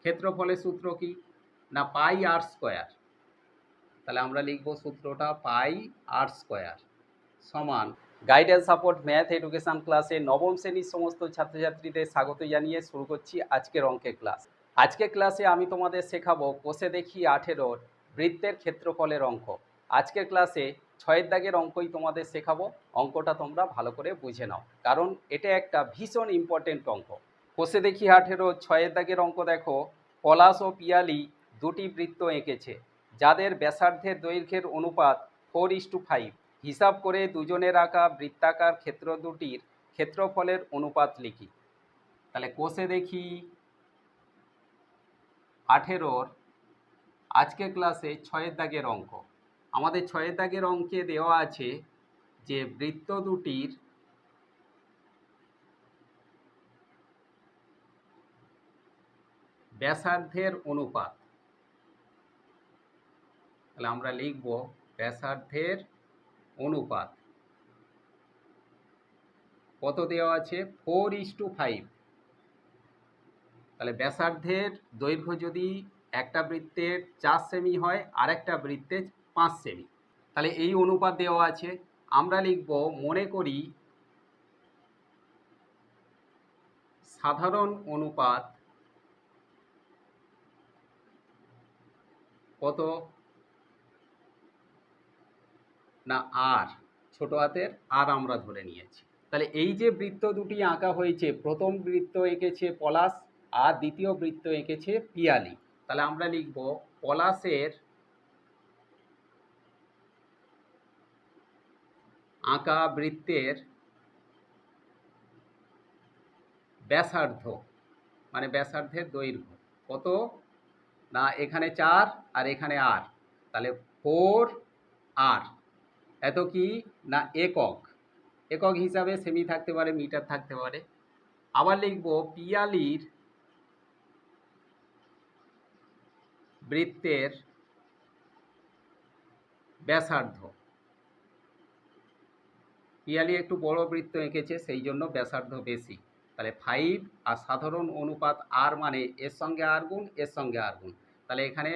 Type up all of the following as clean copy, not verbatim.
ক্ষেত্রফলের সূত্র কি না পাই আর স্কোয়ার। তাহলে আমরা লিখব সূত্রটা পাই আর স্কোয়ার সমান। গাইডেন্স সাপোর্ট ম্যাথ এডুকেশন ক্লাসে নবম শ্রেণীর সমস্ত ছাত্রছাত্রীদের স্বাগত জানিয়ে শুরু করছি আজকের অঙ্কের ক্লাস। আজকের ক্লাসে আমি তোমাদের শেখাবো কোষে দেখি 18 বৃত্তের ক্ষেত্রফলের অঙ্ক। আজকের ক্লাসে 6 দাগের অঙ্কই তোমাদের শেখাবো। অঙ্কটা তোমরা ভালো করে বুঝে নাও, কারণ এটা একটা ভীষণ ইম্পর্টেন্ট অঙ্ক। কোষে দেখি 18 6 দাগের অঙ্ক দেখো। পলাশ ও পিয়ালি দুটি বৃত্ত এঁকেছে যাদের ব্যাসার্ধের দৈর্ঘ্যের অনুপাত 4:5। হিসাব করে দুজনের আঁকা বৃত্তাকার ক্ষেত্র দুটির ক্ষেত্রফলের অনুপাত লিখি। তাহলে কোষে দেখি 18 আজকের ক্লাসে 6 দাগের অঙ্ক। আমাদের 6 দাগের অঙ্কে দেওয়া আছে যে বৃত্ত দুটির ব্যাসার্ধের অনুপাত। তাহলে আমরা লিখব ব্যাসার্ধের অনুপাত কত দেওয়া আছে 4:5। তাহলে ব্যাসার্ধের দৈর্ঘ্য যদি একটা বৃত্তের 4 সেমি হয় আর একটা বৃত্তে 5 সেমি, তাহলে এই অনুপাত দেওয়া আছে। আমরা লিখব মনে করি সাধারণ অনুপাত কত না আর, ছোট হাতের আর আমরা ধরে নিয়েছি। তাহলে এই যে বৃত্ত দুটি আঁকা হয়েছে, প্রথম বৃত্ত এঁকেছে পলাশ আর দ্বিতীয় বৃত্ত এঁকেছে পিয়ালি। তাহলে আমরা লিখব পলাশের আঁকা বৃত্তের ব্যাসার্ধ মানে ব্যাসার্ধের দৈর্ঘ্য কত না এখানে 4 আর এখানে আর, তাহলে 4r। এত কি না একক, একক হিসাবে সেমি থাকতে পারে, মিটার থাকতে পারে। আবার লিখব পিয়ালির বৃত্তের ব্যাসার্ধ। পিয়ালি একটু বড় বৃত্ত এঁকেছে, সেই জন্য ব্যাসার্ধ বেশি। তাহলে 5 আর সাধারণ অনুপাত আর মানে এর সঙ্গে আর গুণ এর সঙ্গে আর গুণ। তাহলে এখানে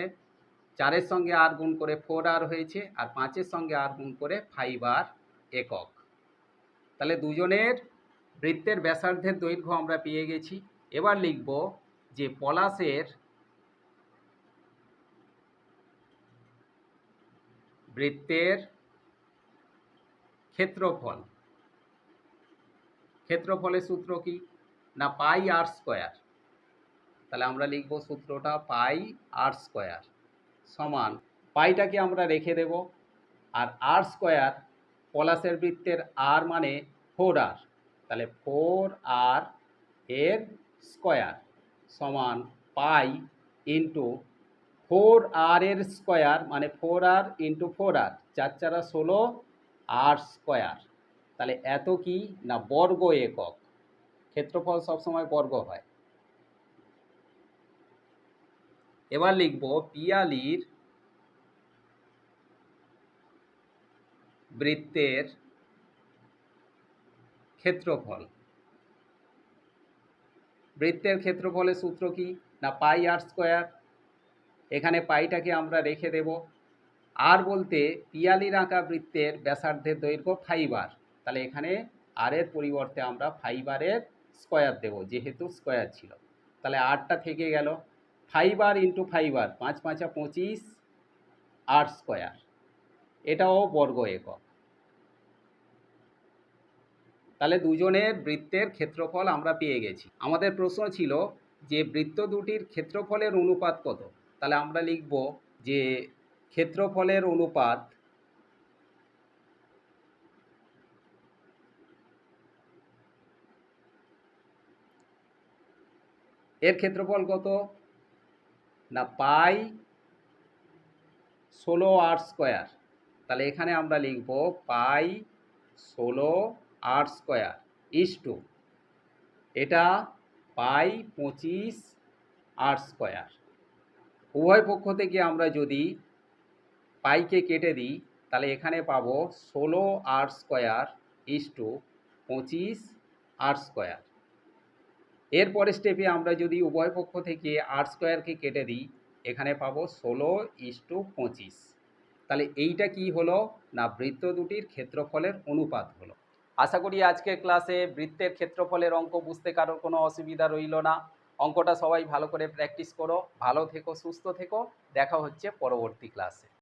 4-এর সঙ্গে আর গুণ করে 4r হয়েছে, আর 5-এর সঙ্গে আর গুণ করে 5r একক। তাহলে দুজনের বৃত্তের ব্যাসার্ধের দৈর্ঘ্য আমরা পেয়ে গেছি। এবার লিখব যে পলাশের বৃত্তের ক্ষেত্রফল। ক্ষেত্রফলের সূত্র কি না পাই আর স্কোয়ার। তাহলে আমরা লিখব সূত্রটা পাই আর স্কোয়ার সমান, পাইটাকে আমরা রেখে দেব, আর আর স্কোয়ার পলাশের বৃত্তের আর মানে 4r, তাহলে 4r এর স্কোয়ার সমান পাই ইন্টু 4r এর স্কোয়ার মানে 4r ইন্টু 4r, 4×4 16 আর স্কোয়ার। তাহলে এত কি না বর্গ একক। ক্ষেত্রফল সবসময় বর্গ হয়। এবার লিখব পিয়ালির বৃত্তের ক্ষেত্রফল। বৃত্তের ক্ষেত্রফলের সূত্র কি না পাই আর স্কোয়ার। এখানে পাইটাকে আমরা রেখে দেব। আর বলতে পিয়ালির আঁকা বৃত্তের ব্যাসার্ধের দৈর্ঘ্য 5r, তাহলে এখানে আর এর পরিবর্তে আমরা 5r এর স্কোয়ার দেব, যেহেতু স্কোয়ার ছিল। তাহলে আরটা থেকে গেল, 5r ইন্টু 5r, 5×5 = 25 আর স্কোয়ার। এটাও বর্গ একক। তাহলে দুজনের বৃত্তের ক্ষেত্রফল আমরা পেয়ে গেছি। আমাদের প্রশ্ন ছিল যে বৃত্ত দুটির ক্ষেত্রফলের অনুপাত কত। তাহলে আমরা লিখব যে ক্ষেত্রফলের অনুপাত এর ক্ষেত্রফল কত না পাই 16r স্কোয়ার। তাহলে এখানে আমরা লিখব পাই 16r স্কোয়ার ইস্টু এটা পাই 25r স্কোয়ার। উভয় পক্ষ থেকে আমরা যদি পাইকে কেটে দিই, তাহলে এখানে পাবো 16r square is to 25r square. এরপরের স্টেপে আমরা যদি উভয় পক্ষ থেকে আর স্কোয়ারকে কেটে দিই, এখানে পাবো 16:25। তাহলে এইটা কি হলো না বৃত্ত দুটির ক্ষেত্রফলের অনুপাত হলো। আশা করি আজকের ক্লাসে বৃত্তের ক্ষেত্রফলের অঙ্ক বুঝতে কারোর কোনো অসুবিধা রইল না। অঙ্কটা সবাই ভালো করে প্র্যাকটিস করো। ভালো থেকো, সুস্থ থেকো। দেখা হচ্ছে পরবর্তী ক্লাসে।